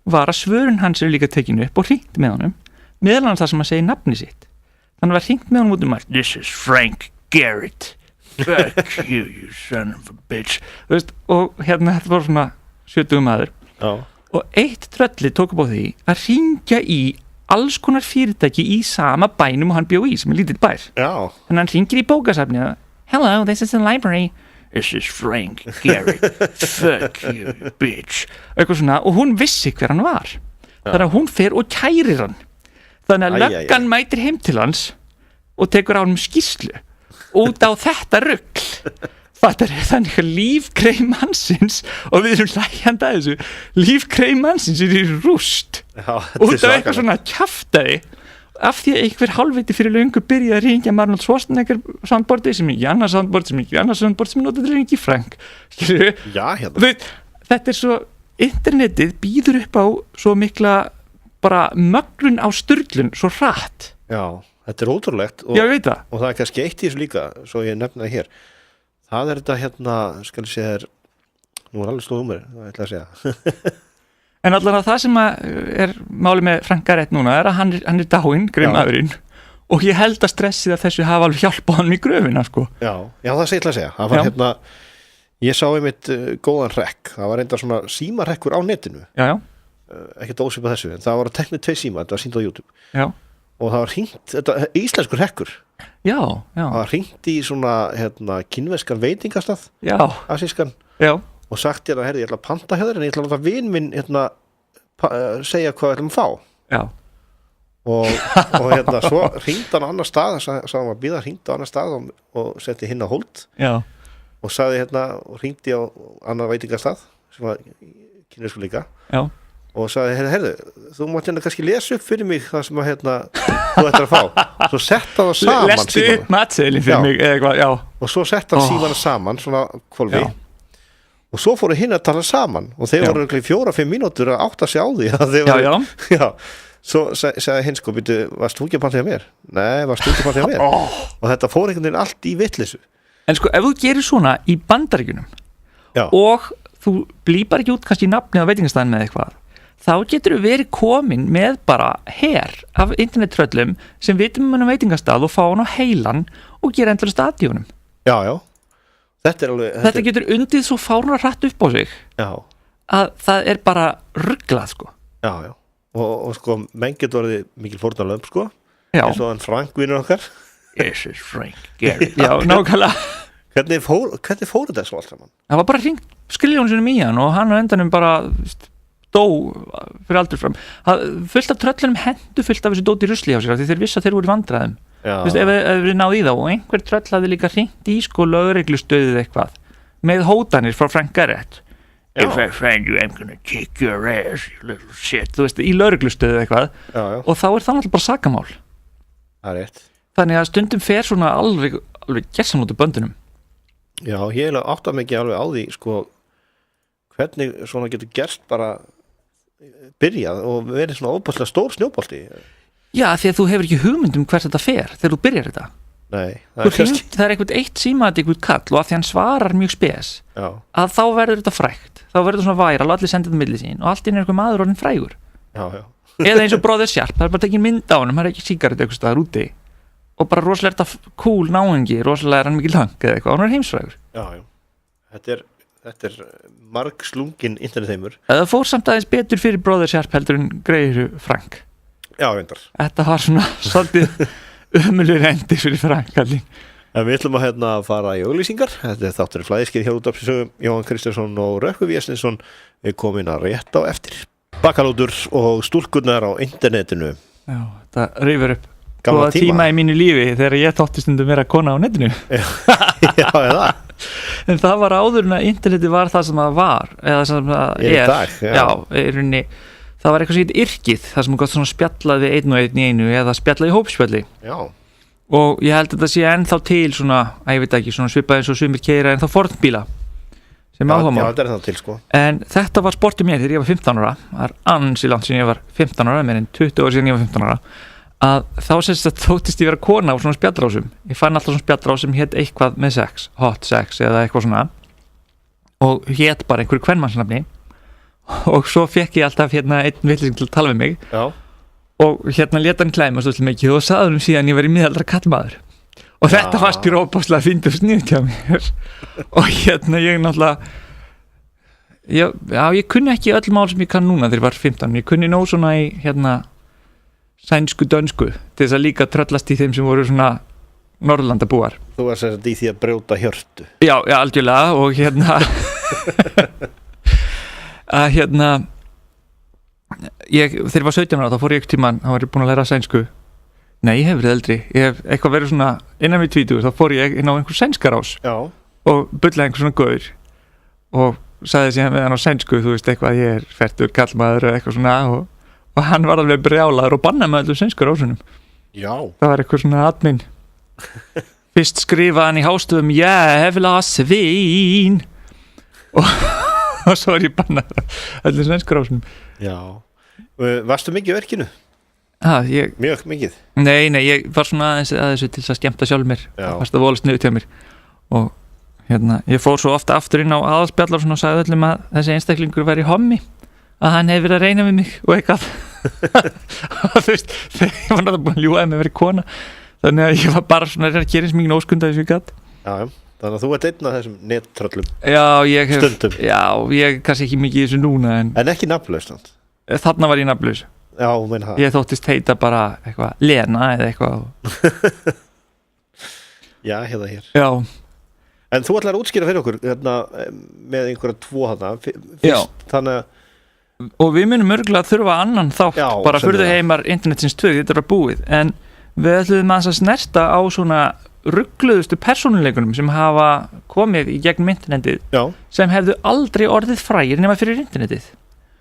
var að svörun hans líka tekinu upp og hringt með honum meðal annars það sem að segja nafni sitt þannig að var hringt með honum út um allt This is Frank Garrett fuck you son of a bitch veist, og hérna þetta var svona 70 maður og eitt trölli tók upp á því að hringja í alls konar fyrirtæki í sama bænum og hann bjó í sem lítill bær þannig að hann hringir í bókasafnið Hello, this is the library This is Frank Garrett fuck you bitch eitthvað svona og hún vissi hver hann var þannig að hún fer og kærir hann þannig að löggan mætir heim til hans og tekur á hann skýrslu út á þetta rugl fattar þannig að lífkreim mannsins og við erum hlægjandi að þessu lífkreim mannsins er í rúst út af eitthvað svona kjaftaði af því að einhver hálfviti fyrir löngu byrjaði að ringja Arnold Schwarzenegger soundboardi sem ekki annars soundboard sem ekki annars soundboard sem notaði ringi Frank þetta er svo internetið býður upp á svo mikla bara möglun á sturlun svo hratt þetta er ótrúlegt og það er kannski eitt í þessu líka svo ég nefna það hér það er þetta hérna skal ég segja þér nú er alveg stóð það ætla að segja en allavega það sem er máli með Frank Garrett núna er að hann er dáinn greimaðurinn og ég held að stressið að þessu hafa alveg hjálpað hann í gröfina sko já það sé ég ætla að segja það var hérna ég sá einmitt góðan rekk það var enda svona símarekkur á netinu ekki dósip að þessu en það var að tekna 2 síma þetta var sýnt á YouTube og það var hringt þetta íslenskur rekkur það var hringt í svona hérna kínverskan veitingastað asískan og sagt hérna herri ég ætla að panta hjá þér en ég ætla að láta vin minn hérna segja hvað við ætlum að fá og hérna svo hringdi hann á annar stað sagði hann að býða hringdi á annar stað og setti hinn á hold og sagði hérna og hringdi á annar veitingastað sem var kínversku líka og sagði, heyrðu, þú mátt hérna kannski lesa upp fyrir mig það sem að hérna þú ættir að fá svo sett hann saman lestu upp matseðilin fyrir mig eða eitthvað, og svo sett hann símana saman svona kvolfi og svo fóru hinn að tala saman og þeir voru 4-5 mínútur að átta sig á því svo sagði hinn sko, varst þú ekki að panta hjá mér? Nei, varst þú ekki að panta hjá mér? Og þetta fór einhvern veginn allt í vitleysu en sko, ef þú gerir svona í Bandaríkjunum og þú blípar ekki út kannski nafnið á veitingastæðinu eða eitthvað þá getur þú verið komin með bara her af internettröllum sem vitum veitingastað og fá hann á heilan og gera endur stadíunum þetta getur undið svo fárnar hratt upp á sig að það er bara ruglað sko og sko menn getur orðið mikil fórnarlömb sko eins og hann Frank vinur okkar This is Frank Garrett nákvæmlega hvernig fór þetta svo allt saman? Það var bara hringt skiljónu sinum í hann og hann á endanum bara dó fyrir aldur fram fullt af tröllunum hendu fullt af þessu dóti rusli á sér því þeir vissi að þeir voru í vandræðum ef við náðu í þá og einhver tröll hafði líka hringt í sko lögreglustöðið eitthvað með hótanir frá Frank Garrett If I find you I'm gonna kick your ass you little shit þú veist, í lögreglustöðið eitthvað og þá er það alltaf bara sakamál það er rétt þannig að stundum fer svona alveg gerðsamlótu böndunum ég átta mig ekki alveg á því sko hvernig svona getur gerst bara byrjað og verið svona óbúslega stór snjóbolti Já, því að þú hefur ekki hugmynd hvert þetta fer þegar þú byrjar þetta Nei, það er eitthvað eitt símaði eitthvað kall og að því hann svarar mjög spes að þá verður þetta frægt þá verður þetta svona væral og allir sendið það milli sín og allt inn er eitthvað maður orðin frægur eða eins og Brother Sharp, það er bara tekið mynd á hann það er ekki sígaret eitthvað staðar úti og bara rosalega er þetta cool náungi rosalega er hann mikil hang eða eitthvað og hann er heimsfrægur Þetta er margslungin internetheimur Það fór samt aðeins betur fyrir Brother Sharp heldur en greiður Frank Já, reyndar Þetta var svona svolítið ömurlegur endi fyrir Frank allir. Við ætlum að fara í auglýsingar Þetta er þátturinn Flæðiskeri hér út af Jóhann Kristjánsson og Rökkvi Viesninsson Við komum inn að rétt á eftir Bakalútur og stúlkurnar á internetinu Já, þetta rifur upp Góða tíma í mínu lífi þegar ég tótti stundum vera kona á netinu Já, eða En það var áður en að interneti var það sem það var eða sem það er dag, það var eitthvað sem heit yrkið það sem gott svona spjallaði einn og einn í einu eða spjallaði í hópspjalli og ég held að þetta sé ennþá til svona, ég veit ekki, svona svipað eins og sumir keyra ennþá fornbíla sem áhugamál. Já, þetta það til sko. En þetta var sportið mér þegar ég var 15 ára. Það er ansi langt síðan ég var 15 ára, meir en 20 ára síðan ég var 15 ára. Að þá sérst að þóttist ég vera kona á svona spjallrásum. Ég fann alltaf svona spjallrás sem hét eitthvað með sex, hot sex eða eitthvað svona. Og hét bara einhverju kvenmannsnafni. Og svo fekk ég alltaf einn villising til að tala við mig. Já. Og leta hann klæma svolítið mikið og sagði síðan ég var í miðaldra kallmaður. Og þetta fannst mér óbáslega fyndið sniðt hjá mér. Og ég náttúrulega ég kunni ekki öll mál sem ég kann núna þegar ég var 15. Ég kunni nóg svona í sænsku dönsku til þess að líka tröllast í þeim sem voru svona Norðurlandabúar. Þú var sér í því að brjóta hjörtu. Já, algjörlega og þegar ég var 17 ára þá fór ég tímann, þá var ég búin að læra sænsku. Nei, ég hef verið eldri. Ég hef eitthvað verið svona innan við 20, þá fór ég inn á einhver sænskarás. Já. Og bullaði einhver svona gaur og sagði síðan við hann á sænsku, þú veist eitthvað, ég er fertur kallmaður eða eitthvað svona og hann var alveg brjálaður og bannaði með öllum sænskurásunum. Já. Það var eitthvað svona admin. Fyrst skrifaði hann í hástöfum, ég vil hafa svín og svo er ég bannaður öllum sænskurásunum. Já. Varstu mikið í verkinu? Mjög mikið? Nei, ég var svona aðeins að þessu til að skemmta sjálf mér. Það varst að volast niður til mér og ég fór svo ofta aftur inn á aðalspjallar og sagði öllum að þessi einstaklingur væri hommi, að hann hefði verið að reyna við mig og eitthvað og þú veist, þegar ég var náttúrulega búin að ljúga að mig verið kona, þannig að ég var bara svona að gera eins mikið óskunda þessu ég gat. Já, þannig að þú ert einn af þessum nettröllum stundum. Já, ég kannski ekki mikið í þessu núna en ekki nafnlaus þarna var ég nafnlaus. Já, meina það. Ég þóttist heita bara eitthvað Lena eða eitthvað. Já, hér. Já. En þú ætlar að útskýra fyrir okkur með einhverja 2 fyrst, þannig að og við munum örgulega þurfa annan þátt bara furðu heimar internetsins 2, þetta var búið, en við ætlum að snerta á svona ruggluðustu persónuleikunum sem hafa komið í gegnum internetið sem hefðu aldrei orðið frægir nema fyrir internetið.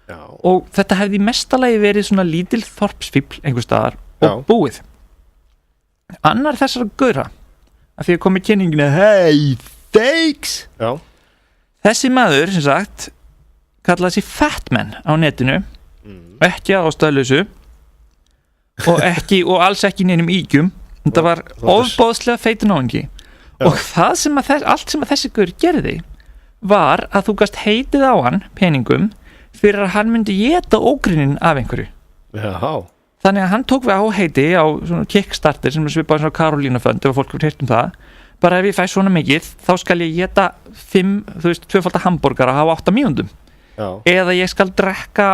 Já. Og þetta hefði mestalagi verið svona lítil þorpsfífl einhvers staðar og búið. Annar þessar gaura að því að komið kynningina hey thanks. Já. Þessi maður sem sagt kallaði sig Fatman á netinu ekki að ástæðlausu og alls ekki neinum ígjum. Þetta var ofboðslega feitur náungi og allt sem að þessi gaur gerði var að þú gast heitið á hann peningum fyrir að hann myndi éta ógrinin af einhverju. Já. Þannig að hann tók við áheiti á svona Kickstarter sem svipaði svona Karolína fund ef fólk hefur heyrt það. Bara ef ég fæ svona mikið þá skal ég éta 2-falda hambúrgara á 8 mínútum. Já. Eða ég skal drekka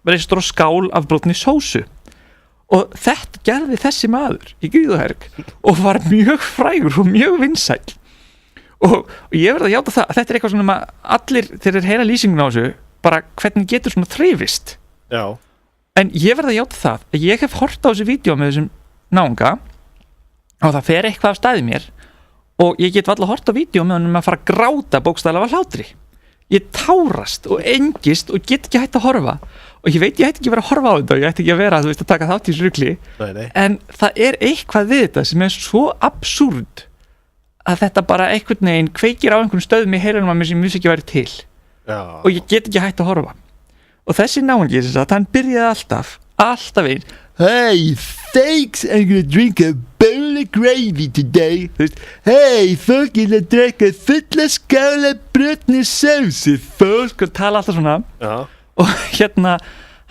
reistur og skál af brotni sósu. Og þetta gerði þessi maður í Gríðuherg og var mjög frægur og mjög vinsæll. Og ég verð að játa það að þetta er eitthvað svona allir þegar þeir heyra lýsinguna á þessu bara hvernig getur svona þrifist. Já. En ég verð að játa það að ég hef hort á þessu vídeo með þessum náunga og það fer eitthvað af staði mér og ég get valla hort á vídeo með hann að fara að gráta bókstaflega af hlátri. Ég tárast og engist og get ekki hægt að horfa og ég veit ég hætti ekki að vera að horfa á þetta og ég hætti ekki að vera að taka þátt í þessu rugli. En það er eitthvað við þetta sem er svo absúrd að þetta bara einhvern veginn kveikir á einhvern stöðum í heilanum að mér sem mjög ekki væri til. Já. Og ég get ekki hægt að horfa og þessi náungi þess að hann byrjaði alltaf einn hey thanks I'm gonna drink a bowl of gravy today hey fólk ég að drekka fulla skála brotni sósu fólk og tala alltaf svona. Já. Og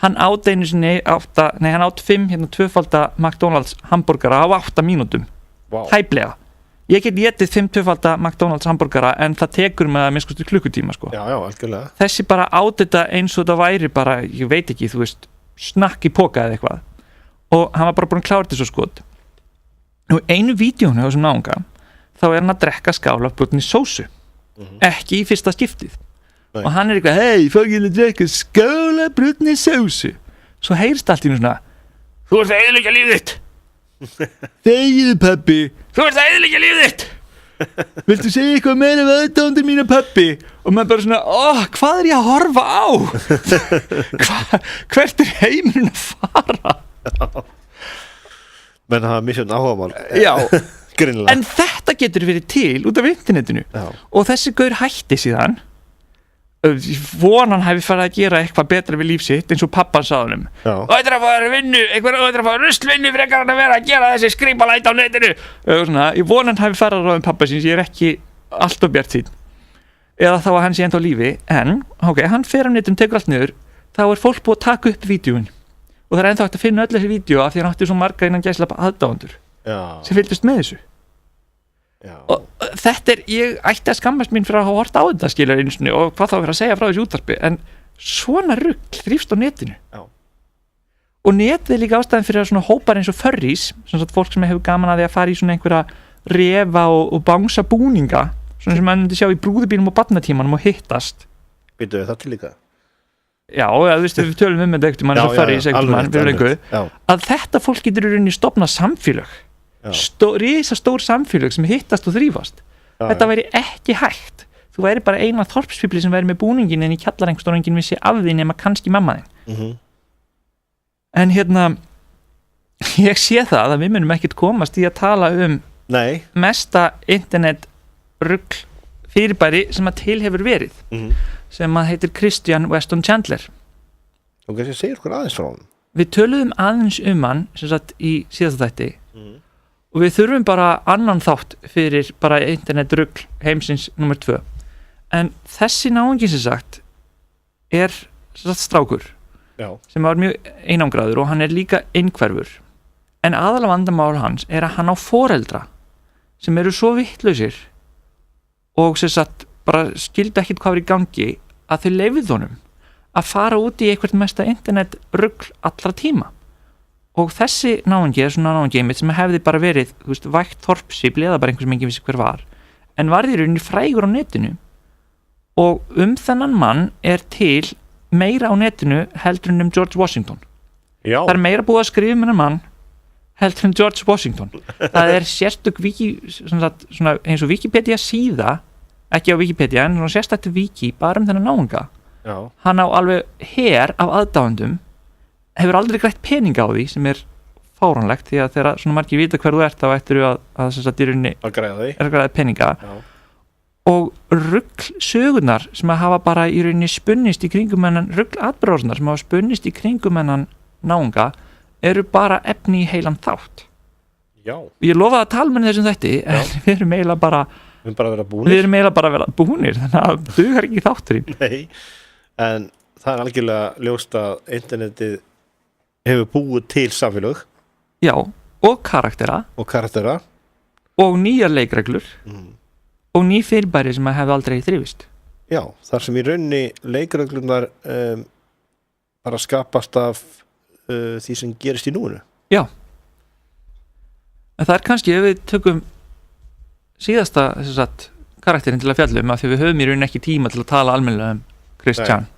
hann át einu sinni hann át 5 2-falda McDonald's hambúrgara á 8 mínútum. Wow. Hæplega. Ég get étið 5 2-falda McDonald's hambúrgara en það tekur með að minnst klukkutíma sko. Já, algjörlega. Þessi bara át þetta eins og það væri bara, ég veit ekki, snakk í poka eða eitthvað. Og hann var bara búin að klára þetta svo skot. Og einu vídeónu á þessum náunga, þá er hann að drekka skál af brotni sósu. Ekki í fyrsta skiptið. Nei. Og hann er eitthvað, hey, fólk ég að drekka skál af brotni sósu. Svo heyrst allt í nú svona, þú ert að eyðileggja lífið þitt. Þegiðu pabbi, þú ert að eyðileggja lífið þitt. Viltu segja eitthvað meira af aðdándir mína pabbi? Og maður bara svona, hvað er ég að horfa á? Hvert er heimurinn að fara? Menn hafa misjón áhugamál. Já, en þetta getur verið til út af internetinu. Já. Og þessi gaur hætti síðan vonan hefði farið að gera eitthvað betra við líf sitt eins og pappan sagði honum og þetta að fara vinnu, eitthvað að fara ruslvinnu frekar hann að vera að gera þessi skrýpalæt á netinu svona, ég vonan hefði farið að ráðum pappa síns, ég ekki allt og bjart sín eða þá að hann sé enda á lífi en, hann fer á netum, tekur allt niður þá fólk búið að taka upp vídjón og það ennþá hægt að finna öll þessi vídjó af því hann átti svo marga innan gæslappa aðdáendur sem fylgdust með þessu og þetta ég ætti að skammast mín fyrir að hafa hort á þetta skilur einsinu og hvað þá verið að segja frá þessu útvarpi en svona rugl þrífst á netinu og netið er líka ástæðan fyrir að svona hópar eins og furries svona fólk sem hefur gaman að því að fara í svona einhverja refa og bangsa búninga svona sem mann myndi sjá í brúðubínum og barnatímanum og hittast Býtu það til líka? Já, þú veist við tölum þetta ekkert mann eins og furries að þetta fólk getur í rauninni stofna samfélag risastór samfélag sem hittast og þrífast þetta væri ekki hægt þú væri bara eina þorpsfíbli sem væri með búningin en í kjallarengst og enginn vissi af því nema kannski mamma þín en ég sé það að við munum ekkert komast í að tala mesta internet rugl fyrirbæri sem að til hefur verið sem að heitir Christian Weston Chandler og kannski segir okkur aðeins frá hann við töluðum aðeins hann sem sagt í síðasta þætti og við þurfum bara annan þátt fyrir bara internetrugl heimsins nummer 2 en þessi náungi sem sagt strákur sem var mjög einangraður og hann líka einhverfur en aðalega vandamál hans að hann á foreldra sem eru svo vittlausir og sem sagt bara skildu ekkert hvað var í gangi að þau leyfðu honum að fara út í eitthvað mesta internetrugl allra tíma og þessi náungi svona náungi einmitt sem hefði bara verið vægt þorpsfíbli eða bara einhver sem enginn vissi hver var en varði í rauninni frægur á netinu og þennan mann til meira á netinu heldur en George Washington það meira búið að skrifa þennan mann heldur en George Washington það sérstök svona eins og Wikipedia síða ekki á Wikipedia en svona sérstættu wiki bara þennan náunga hann á alveg her af aðdáendum hefur aldrei grætt peninga á því sem fáránlegt því að þegar svona margir vita hver þú ert þá ættir þú að græða peninga og rugl-sögurnar sem að hafa bara í rauninni spunnist í kringum hennan rugl-atburðarnar sem hafa spunnist í kringum hennan náunga eru bara efni í heilan þátt ég lofa að tala með þessum þætti en við erum eiginlega bara að vera búnir þannig að dugar ekki þátturinn Nei, en það er algjörlega ljóst að internetið hefur búið til samfélög og karaktera og nýjar leikreglur og ný fyrirbæri sem að hefði aldrei þrifist þar sem í raunni leikreglunar bara skapast af því sem gerist í núinu en það kannski ef við tökum síðasta karakterin til að fjalla af því við höfum í rauninni ekki tíma til að tala almennilega Christian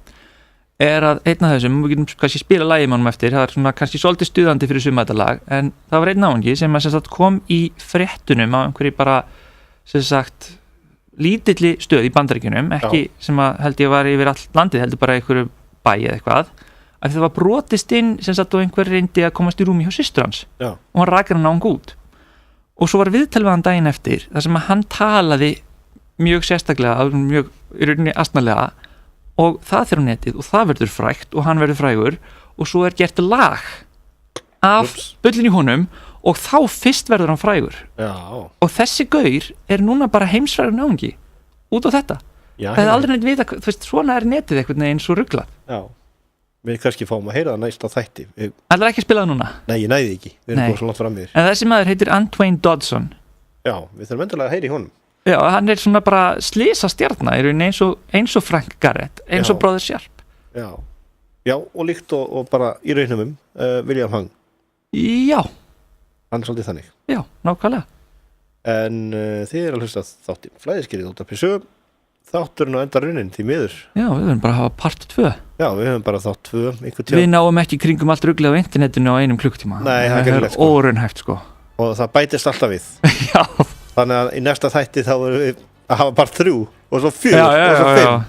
að einn af þessum, við getum kannski spila lagið mannum eftir, það svona kannski svolítið stuðandi fyrir suma þetta lag, en það var einn náungi sem kom í fréttunum á einhverju bara lítilli stöð í Bandaríkjunum ekki sem að held ég var yfir allt landið heldur bara einhverju bæ eða eitthvað að það var brotist inn og einhver reyndi að komast í rúmi hjá systur hans og hann rakar hann náung út og svo var viðtal við hann daginn eftir þar sem að hann talaði mjög sérstaklega mjög í rauninni astnalega og það fer á netið og það verður frægt og hann verður frægur og svo gert lag af bullin í honum og þá fyrst verður hann frægur og þessi gaur núna bara heimsfrægur náungi út á þetta það hefði aldrei neitt vita, svona netið eitthvað neginn svo ruglað við kannski fáum að heyra það næst á þætti Það er ekki að spila það núna? Nei, ég næði ekki, við erum búin svo langt fram í þér En þessi maður heitir Antwain Dodson við þurfum endilega að heyra í honum hann svona bara slisa stjarna eins og Frank Garrett eins og Brother Sharp og líkt og bara í raunum William Hung hann svolítið þannig nákvæmlega en þið að hlusta þáttinn Flæðiskerið út af pissu þátturinn á enda raunin því miður við höfum bara að hafa part 2 við höfum bara þátt 2 við náum ekki kringum allt ruglið á internetinu á einum klukktíma það er óraunhæft og það bætist alltaf við þannig að í næsta þætti þá erum við að hafa part 3 og svo 4 og svo 5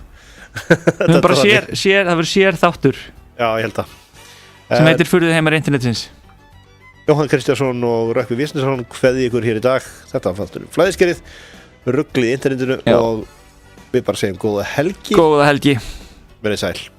það verður sér þáttur ég held að sem heitir Furðu heimar internetsins Jóhann Kristjánsson og Rökkvi Vísnesson kveði ykkur hér í dag þetta var Flæðiskerið ruglið í internetinu og við bara segjum góða helgi Góða helgi verið sæl